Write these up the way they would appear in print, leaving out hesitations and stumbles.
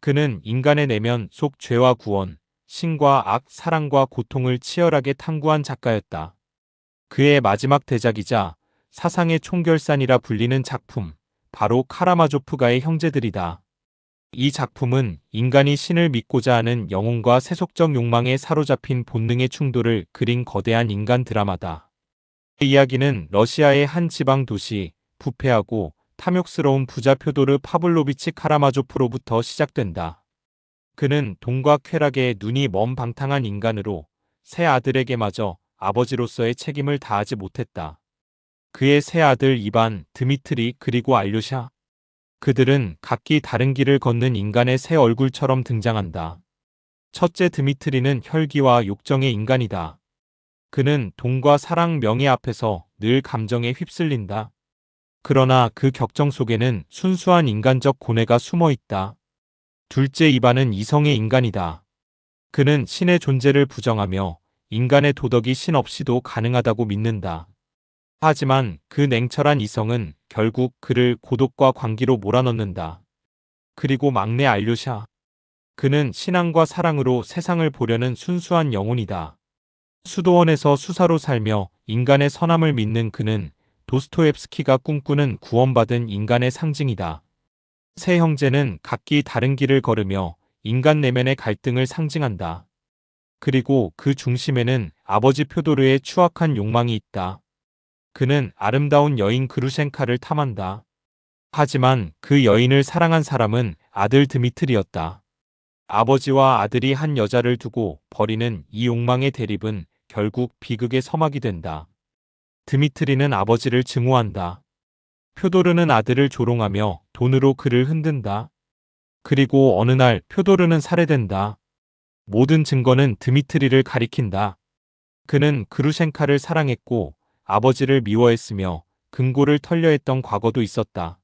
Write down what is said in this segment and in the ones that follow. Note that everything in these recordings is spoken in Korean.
그는 인간의 내면 속 죄와 구원, 신과 악, 사랑과 고통을 치열하게 탐구한 작가였다. 그의 마지막 대작이자 사상의 총결산이라 불리는 작품, 바로 카라마조프가의 형제들이다. 이 작품은 인간이 신을 믿고자 하는 영혼과 세속적 욕망에 사로잡힌 본능의 충돌을 그린 거대한 인간 드라마다. 이 이야기는 러시아의 한 지방 도시, 부패하고 탐욕스러운 부자 표도르 파블로비치 카라마조프로부터 시작된다. 그는 돈과 쾌락에 눈이 먼 방탕한 인간으로 세 아들에게마저 아버지로서의 책임을 다하지 못했다. 그의 세 아들 이반, 드미트리 그리고 알료샤. 그들은 각기 다른 길을 걷는 인간의 새 얼굴처럼 등장한다. 첫째 드미트리는 혈기와 욕정의 인간이다. 그는 돈과 사랑, 명예 앞에서 늘 감정에 휩쓸린다. 그러나 그 격정 속에는 순수한 인간적 고뇌가 숨어 있다. 둘째 이반은 이성의 인간이다. 그는 신의 존재를 부정하며 인간의 도덕이 신 없이도 가능하다고 믿는다. 하지만 그 냉철한 이성은 결국 그를 고독과 광기로 몰아넣는다. 그리고 막내 알료샤. 그는 신앙과 사랑으로 세상을 보려는 순수한 영혼이다. 수도원에서 수사로 살며 인간의 선함을 믿는 그는 도스토옙스키가 꿈꾸는 구원받은 인간의 상징이다. 세 형제는 각기 다른 길을 걸으며 인간 내면의 갈등을 상징한다. 그리고 그 중심에는 아버지 표도르의 추악한 욕망이 있다. 그는 아름다운 여인 그루셴카를 탐한다. 하지만 그 여인을 사랑한 사람은 아들 드미트리였다. 아버지와 아들이 한 여자를 두고 벌이는 이 욕망의 대립은 결국 비극의 서막이 된다. 드미트리는 아버지를 증오한다. 표도르는 아들을 조롱하며 돈으로 그를 흔든다. 그리고 어느 날 표도르는 살해된다. 모든 증거는 드미트리를 가리킨다. 그는 그루셴카를 사랑했고 아버지를 미워했으며 금고를 털려 했던 과거도 있었다.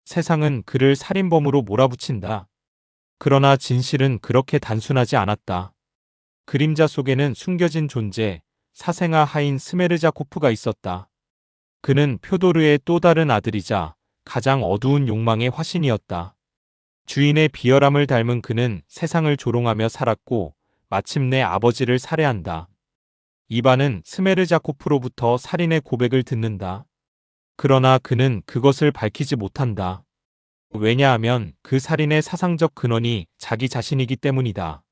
세상은 그를 살인범으로 몰아붙인다. 그러나 진실은 그렇게 단순하지 않았다. 그림자 속에는 숨겨진 존재, 사생아 하인 스메르자코프가 있었다. 그는 표도르의 또 다른 아들이자 가장 어두운 욕망의 화신이었다. 주인의 비열함을 닮은 그는 세상을 조롱하며 살았고 마침내 아버지를 살해한다. 이반은 스메르자코프로부터 살인의 고백을 듣는다. 그러나 그는 그것을 밝히지 못한다. 왜냐하면 그 살인의 사상적 근원이 자기 자신이기 때문이다.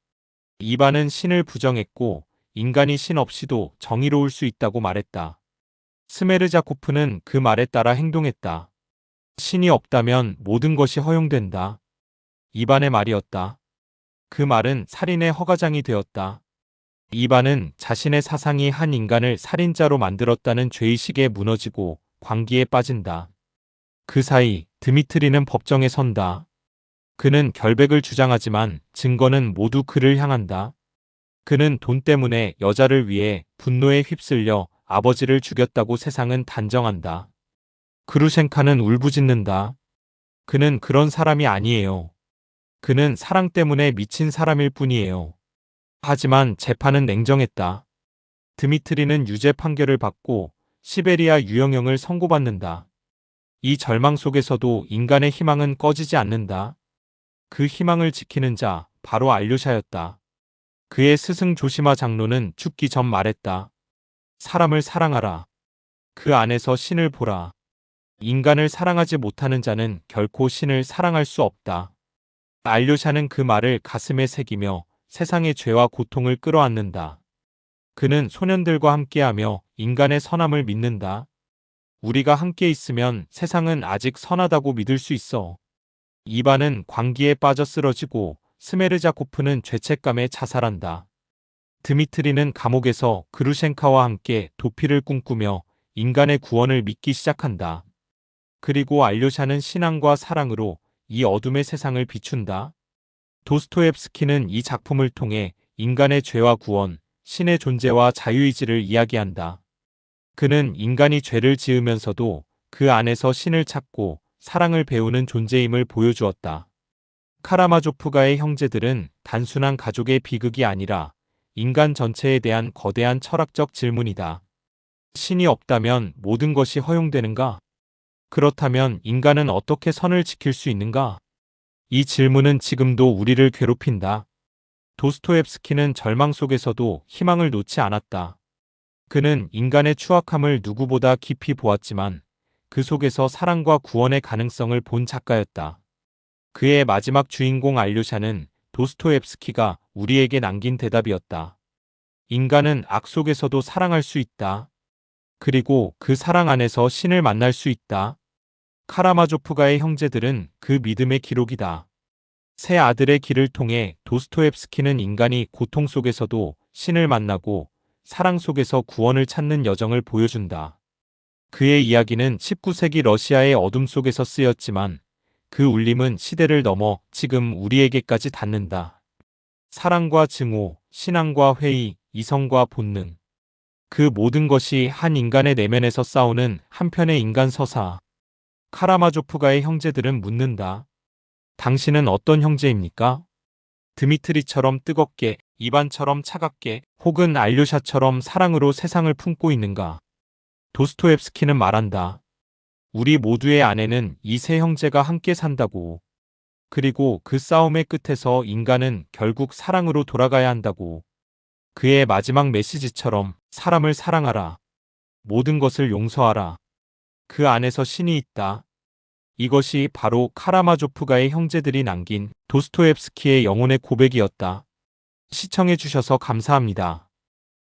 이반은 신을 부정했고 인간이 신 없이도 정의로울 수 있다고 말했다. 스메르자코프는 그 말에 따라 행동했다. 신이 없다면 모든 것이 허용된다. 이반의 말이었다. 그 말은 살인의 허가장이 되었다. 이반은 자신의 사상이 한 인간을 살인자로 만들었다는 죄의식에 무너지고 광기에 빠진다. 그 사이 드미트리는 법정에 선다. 그는 결백을 주장하지만 증거는 모두 그를 향한다. 그는 돈 때문에 여자를 위해 분노에 휩쓸려 아버지를 죽였다고 세상은 단정한다. 그루셴카는 울부짖는다. 그는 그런 사람이 아니에요. 그는 사랑 때문에 미친 사람일 뿐이에요. 하지만 재판은 냉정했다. 드미트리는 유죄 판결을 받고 시베리아 유형형을 선고받는다. 이 절망 속에서도 인간의 희망은 꺼지지 않는다. 그 희망을 지키는 자, 바로 알료샤였다. 그의 스승 조시마 장로는 죽기 전 말했다. 사람을 사랑하라. 그 안에서 신을 보라. 인간을 사랑하지 못하는 자는 결코 신을 사랑할 수 없다. 알료샤는 그 말을 가슴에 새기며 세상의 죄와 고통을 끌어안는다. 그는 소년들과 함께하며 인간의 선함을 믿는다. 우리가 함께 있으면 세상은 아직 선하다고 믿을 수 있어. 이반은 광기에 빠져 쓰러지고 스메르자코프는 죄책감에 자살한다. 드미트리는 감옥에서 그루셴카와 함께 도피를 꿈꾸며 인간의 구원을 믿기 시작한다. 그리고 알료샤는 신앙과 사랑으로 이 어둠의 세상을 비춘다. 도스토옙스키는 이 작품을 통해 인간의 죄와 구원, 신의 존재와 자유의지를 이야기한다. 그는 인간이 죄를 지으면서도 그 안에서 신을 찾고 사랑을 배우는 존재임을 보여주었다. 카라마조프가의 형제들은 단순한 가족의 비극이 아니라 인간 전체에 대한 거대한 철학적 질문이다. 신이 없다면 모든 것이 허용되는가? 그렇다면 인간은 어떻게 선을 지킬 수 있는가? 이 질문은 지금도 우리를 괴롭힌다. 도스토옙스키는 절망 속에서도 희망을 놓지 않았다. 그는 인간의 추악함을 누구보다 깊이 보았지만 그 속에서 사랑과 구원의 가능성을 본 작가였다. 그의 마지막 주인공 알료샤는 도스토옙스키가 우리에게 남긴 대답이었다. 인간은 악 속에서도 사랑할 수 있다. 그리고 그 사랑 안에서 신을 만날 수 있다. 카라마조프가의 형제들은 그 믿음의 기록이다. 세 아들의 길을 통해 도스토옙스키는 인간이 고통 속에서도 신을 만나고 사랑 속에서 구원을 찾는 여정을 보여준다. 그의 이야기는 19세기 러시아의 어둠 속에서 쓰였지만 그 울림은 시대를 넘어 지금 우리에게까지 닿는다. 사랑과 증오, 신앙과 회의, 이성과 본능. 그 모든 것이 한 인간의 내면에서 싸우는 한편의 인간 서사. 카라마조프가의 형제들은 묻는다. 당신은 어떤 형제입니까? 드미트리처럼 뜨겁게, 이반처럼 차갑게, 혹은 알료샤처럼 사랑으로 세상을 품고 있는가? 도스토옙스키는 말한다. 우리 모두의 안에는 이 세 형제가 함께 산다고. 그리고 그 싸움의 끝에서 인간은 결국 사랑으로 돌아가야 한다고. 그의 마지막 메시지처럼 사람을 사랑하라. 모든 것을 용서하라. 그 안에서 신이 있다. 이것이 바로 카라마조프가의 형제들이 남긴 도스토옙스키의 영혼의 고백이었다. 시청해주셔서 감사합니다.